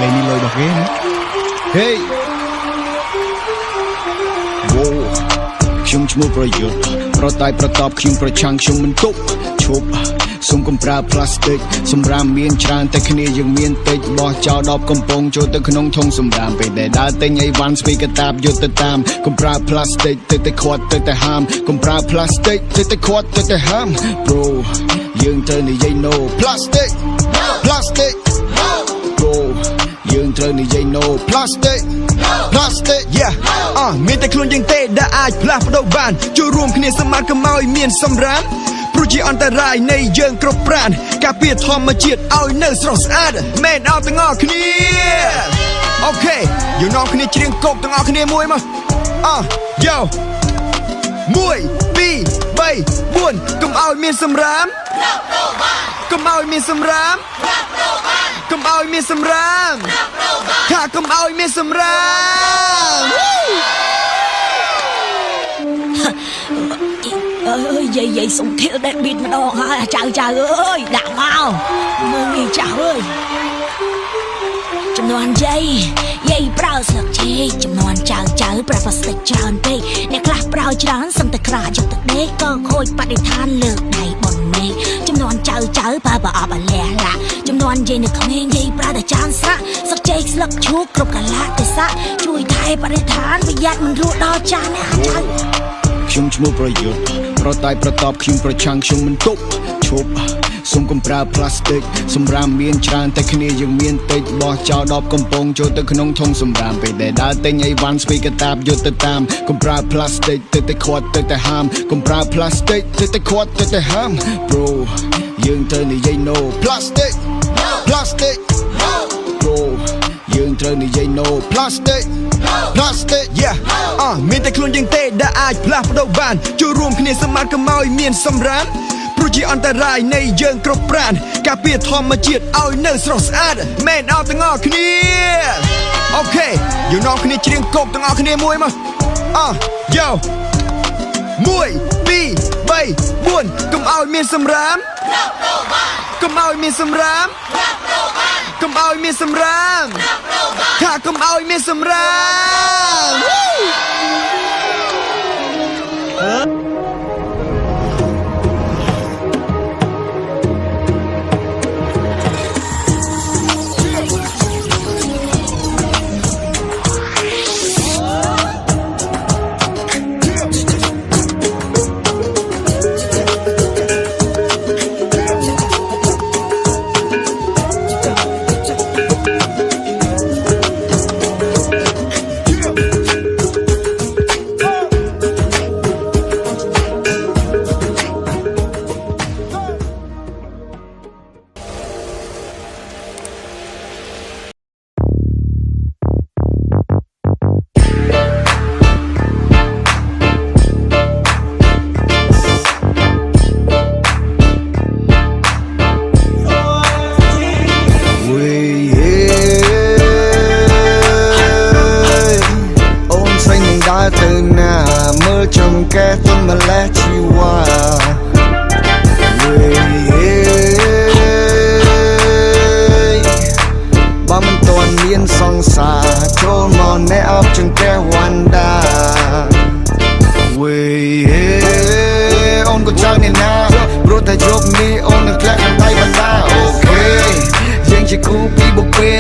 លេងនេះលុយរបស់គេណាហេវ៉ូខ្ញុំឈ្មោះប្រយុទ្ធប្រតែប្រតបខ្ញុំប្រឆាំងខ្ញុំមិនទប់ឈប់សុំកុំប្រើផ្លាស្ទិកសម្រាប់មានច្រើនតែគ្នាយើងមានតិចបោះចោល10កំប៉ុងចូលទៅក្នុងធុងសម្រាប់ពេលដែលដើរទិញអីវ៉ាន់ស្វីកតាបយកទៅតាមកុំប្រើផ្លាស្ទិកទៅតែខាត់ទៅតែហាមកុំប្រើផ្លាស្ទិកទៅតែខាត់ទៅតែហាម Bro យើងត្រូវនិយាយ no plastic plastic Bro យើងត្រូវនិយាយ no plastic plastic yeah មានតែខ្លួនយើងទេដែលអាចផ្លាស់ប្ដូរបានចូលរួមគ្នាសមាគមឲ្យមានសម្រាប់ព្រោះជាអន្តរាយនៃយើងគ្រប់ប្រាណការពារធម្មជាតិឲ្យនៅស្រស់ស្អាតមែនអត់ទាំងអស់គ្នាអូខេយើងនាំគ្នាច្រៀងកូបទាំងអស់គ្នាមួយមកយោ1 2 3 4កុំឲ្យមានសម្រាមកុំឲ្យមានសម្រាមកុំឲ្យមានសម្រាមថាកុំឲ្យមានសម្រាមអើយយាយសុំធៀលដេតប៊ីតម្ដងហើយចៅអើយដាក់មកមើលងាយចៅអើយចំនួនយាយប្រើស្លឹកចេកចំនួនចៅប្រើផ្លាស្ទិកច្រើនពេកអ្នកខ្លះប្រើច្រើនសឹមតែក្រាយកទឹកដេកក៏ខូចបរិស្ថានលើកដៃបនមេចំនួនចៅប្រើប្រអប់អាលះឡាចំនួនយាយនៅក្មេងយាយប្រើតែចានស្រាក់ស្លឹកចេកស្លឹកឈូកគ្រប់កាលៈទេសៈជួយថែបរិស្ថានប្រយ័ត្នមិនរស់ដល់ចានណាចៅខ្ញុំឈ្មោះប្រយុទ្ធប្រតែប្រតបខ្ញុំប្រឆាំងខ្ញុំមិនទប់ឈប់សុំកុំប្រើផ្លាស្ទិកសម្រាប់មានច្រើនតែគ្នាយើងមានតិចបោះចោល10កំប៉ុងចូលទៅក្នុងធុងសម្រាប់ពេលដែលដើរទិញអីវ៉ាន់ស្វីកតាបយកទៅតាមកុំប្រើផ្លាស្ទិកទៅតែខាត់ទៅតែហាមកុំប្រើផ្លាស្ទិកទៅតែខាត់ទៅតែហាម Bro យើងត្រូវនិយាយ no plastic plastic Bro យើងត្រូវនិយាយ no plastic plastic yeah មានតែខ្លួនយើងទេដែលអាចផ្លាស់ប្ដូរបានចូលរួមគ្នាសមាគមឲ្យមានសម្រាប់ព្រោះជាអន្តរាយនៃយើងគ្រប់ប្រាណការពារធម្មជាតិឲ្យនៅស្រស់ស្អាតមែនអត់ទាំងអស់គ្នាអូខេយើងនាំគ្នាច្រៀងកូបទាំងអស់គ្នាមួយមកយោ1 2 3 4កុំឲ្យមានសម្រាមកុំឲ្យមានសម្រាមកុំឲ្យមានសម្រាមថាកុំឲ្យមានសម្រាមទៅណាមើលចំកែទុនម្លេះជីវ៉ាបើមិនទាន់មានសង្សារចូលមកណែអបចង្កែវ៉ាន់ដាអូនក៏ចង់នេះណាព្រោះតែយប់នេះអូននឹងធ្លាក់ខាងដៃបណ្ដាអូខេយើងជាគូពីបុពេ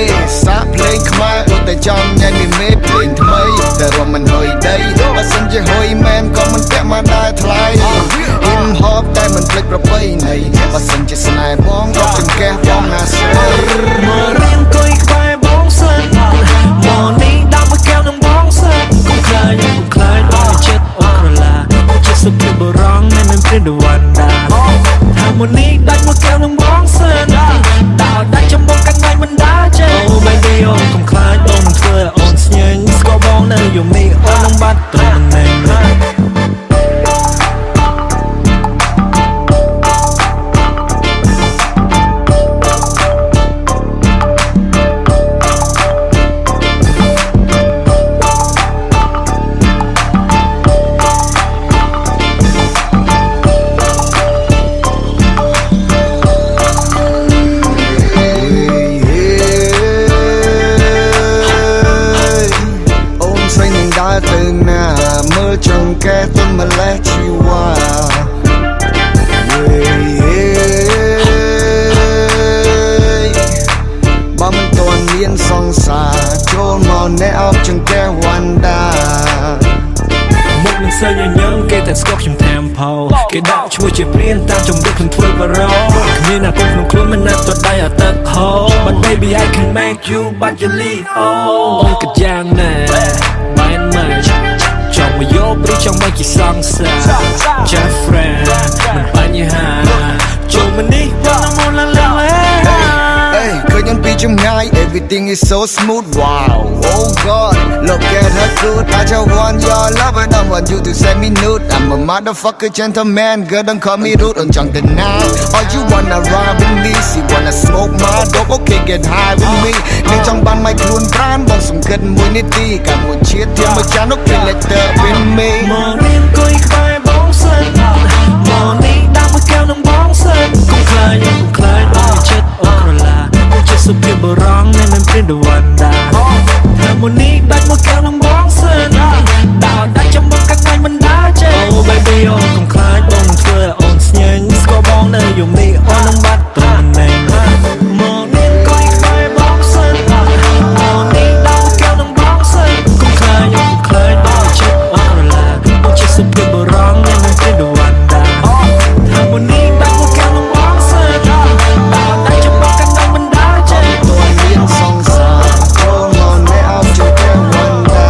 សាកភ្លេងខ្មែរដូចតែចំញ៉ៃមានមេភ្លេងថ្មីតែរំមិនហុយដីបើសិនជាហុយមែនក៏មិនពាក់មកដែរថ្លៃហ៊ីមហបតែមិនភ្លេចប្រពៃណីបើសិនជាស្នេហ៍បងក៏ចង្កេះបងណាស្រីមករៀនអង្គុយក្បែរបងសិនមកនេះដាក់មួយកែវនឹងបងសិនកុំខ្លាចបងចិត្តអូនក្រឡាជាសុខបរងមិនព្រិនវណ្ដាថាមកនេះដាក់មួយកែវនឹងបងសិនដាក់ចំបងកាត់ដៃមិនដាចេះអូ baby អូនកុំខ្លាចអូននឹងធ្វើឲ្យអូនស្ញែងស្គាល់បងនៅយំនេះអូននឹងបាត់ត្រង់ណែ មានសង្សារចូលមកអ្នកអោបចង្កេះវណ្ដាមុខនឹងសើញញឹមគេតែស្គាល់ខ្ញុំថែមផោគេដាក់ឈ្មោះជាព្រានតាមចំរុកខ្ញុំធ្វើបារោគ្មានអាគុំក្នុងខ្លួនមិនណាត់ទៅដៃអត់ទឹកហោ But baby I can make you but you leave អូនក៏យ៉ាងណាបានមកចង់មកយកព្រឹកចង់មកជាសង្សារ Just friend មិនបញ្ហាចូលមកនេះបងមុនឡើងឡើងឃើញពីចម្ងាយ everything is so smooth wow oh god look at her good I just want your love and I want you to send me nude I'm a motherfucker gentleman girl don't call me rude អូនចង់ទៅណា or you wanna ride with me she wanna smoke my dope okay get high with me នឹងចង់បានមកខ្លួនប្រានបងសង្កត់មួយនាទីកាលមួយជាតិធម្មចាន okay let her with me មករៀនគួយក្បែរបងសិនមកនេះដាក់មួយកែវនឹងបងសិនកុំខ្លាចបងចិត្តអូក្រឡាសុភីបរងនៅមិនព្រិនដវណ្ដាហាម៉ូនីដាច់មកកែវនឹងបងសិនដាច់ចាំមកកាត់ថ្ងៃមិនដើរចេញអូ baby អូនកុំខ្លាចបងនឹងធ្វើអូនស្ញែងស្គាល់បងនៅយំនេះអូននឹងបាត់ត្រង់ណែមកនាងកុយក្បែរបងសិនមកនេះដាក់មកកែវនឹងបងសិនកុំខ្លាចបងចិត្តអូក្រឡាបងចិត្តសុភីបរងនៅមិនព្រិនដវណ្ដាហាម៉ូនីដាច់មកកែវនឹងបងសិនដាច់ចាំមកកាត់ថ្ងៃមិនដើរមានសង្សារចូលមកអ្នកអោបចង្កេះវណ្ដា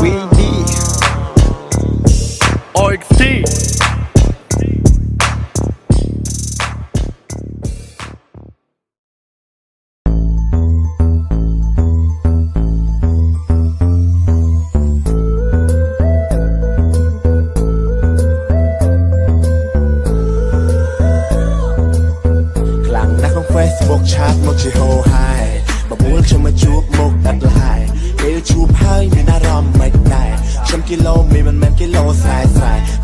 VD OXT Facebook ឆាតមកជាហូហាយបបួលខ្ញុំមកជួបមកដាត់លហើយពេលជួបហើយមានអារម្មណ៍មិនដែរខ្ញុំគីឡូមិនមែនគីឡូស្រែ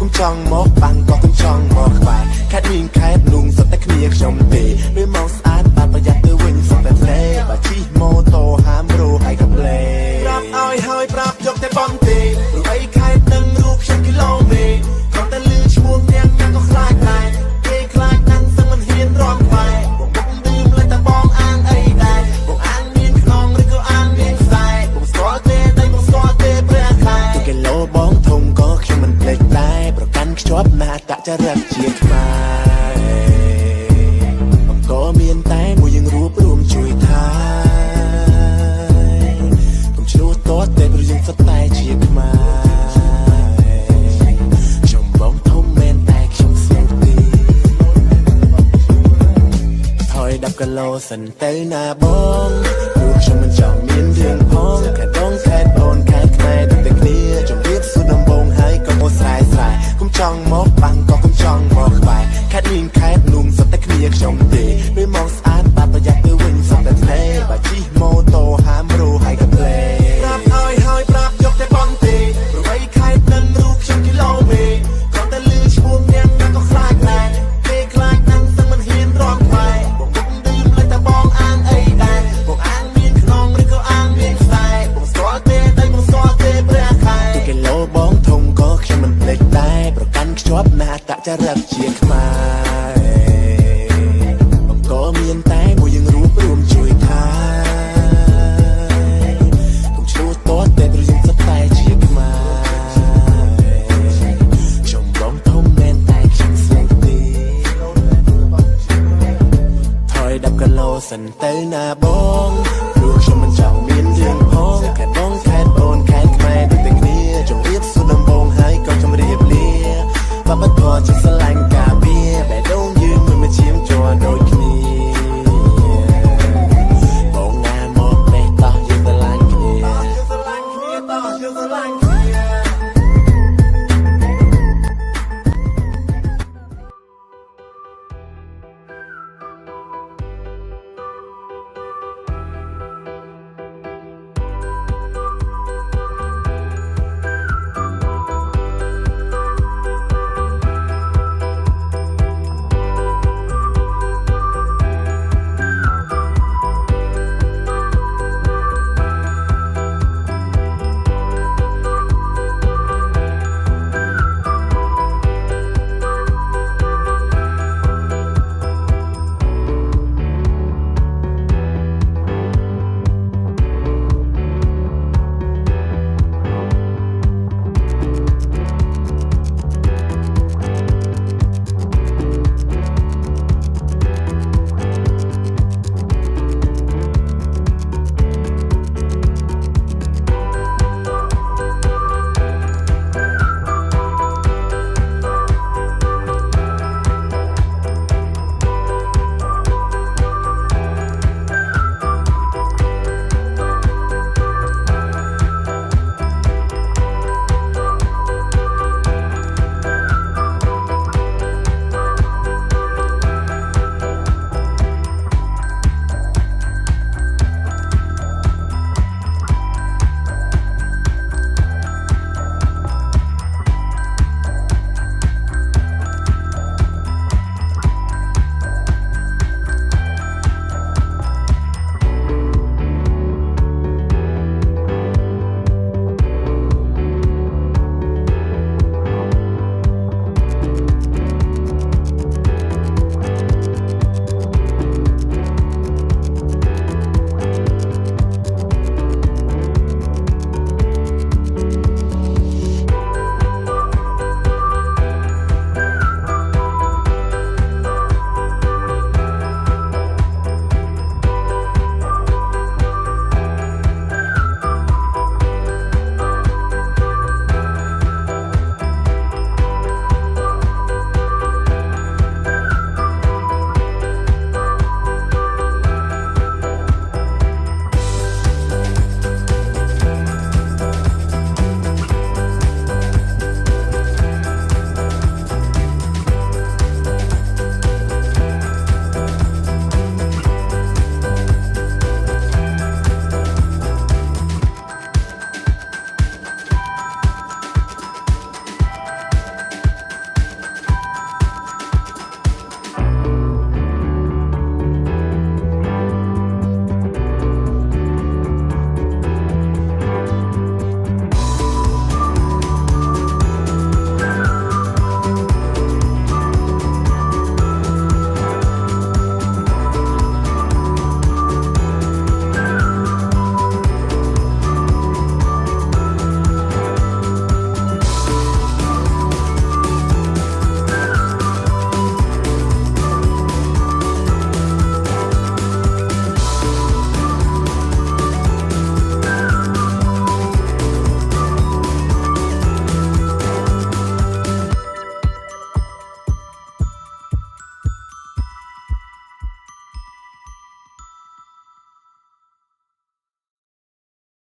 គុំចង់មកបាំងក៏គុំចង់មកក្បែរខេត្តវិញខេត្តនោះសុទ្ធតែគ្នាខ្ញុំទេពេលមកស្អាតបាត់ប្រយ័ត្នទៅវិញសុទ្ធតែផ្លេបើជិះម៉ូតូហាមរោហើយក៏ផ្លេប្រាប់ឲ្យហើយប្រាប់យកតែបងទេព្រោះអីខេត្តនឹងរូបខ្ញុំគីឡូមេគាត់តែលឺឈ្មោះអ្នកក៏ខ្លាចដែរគេខ្លាចណាស់សឹងមិនហ៊ានរំក្បែរបងអានអីដែរបងអានមានខ្នងឬក៏អានមានខ្សែបងស្គាល់ទេតែបងស្គាល់ទេព្រះខែគីឡូបងធំក៏ខ្ញុំមិនភ្លេចដែរប្រកាន់ខ្ជាប់ណាតចរិតជាខ្មែរបងក៏មានតែមួយយើងរួបរួមជួយថាកុំឆ្លោះតតតែព្រោះយើងសុទ្ធតែជាខ្មែរខ្ញុំបងធំមែនតែខ្ញុំស្នូទី10គីឡូសិនទៅណាបងព្រោះខ្ញុំមិនចង់មានរឿងផងខែដងខែអូនខែខ្មែរដូចតែគ្នាជម្រាបសួរដំបងហើយក៏មកស្រែគុំចង់មកបាំងក៏គុំចង់មកក្បែរខេត្តវិញខេត្តនោះសុទ្ធតែគ្នាខ្ញុំទេពេលមកស្អាតបាត់ប្រយ័ត្នទៅវិញសុទ្ធតែផ្លេបើជិះម៉ូតូហាមរោហើយក៏ផ្លេប្រាប់ឲ្យហើយប្រាប់យកតែបងទេព្រោះអីខេត្តនឹងរូបខ្ញុំគីឡូមេគាត់តែលឺឈ្មោះអ្នកក៏ខ្លាចដែរគេខ្លាចណាស់សឹងមិនហ៊ានរំក្បែរបងអានអីដែរបងអានមានខ្នងឬក៏អានមានខ្សែបងស្គាល់ទេតែបងស្គាល់ទេព្រះខែគីឡូបងធំក៏ខ្ញុំមិនភ្លេចដែរប្រកាន់ខ្ជាប់ណាតចរិតជាខ្មែរបងក៏មានតែមួយយើងរួបរួមជួយថាកុំឆ្លោះតតតែព្រោះយើងសុទ្ធតែជាខ្មែរខ្ញុំបងធំមែនតែខ្ញុំស្នេហ៍ទី10គីឡូសិនទៅណាបងព្រោះខ្ញុំមិនចង់មានរឿងផងខែដងខេត្តអូនខេត្តខ្មែរដូចតែគ្នាជម្រាបសួរដំបងហើយក៏ជម្រាបលាបបធរជាស្រឡាញ់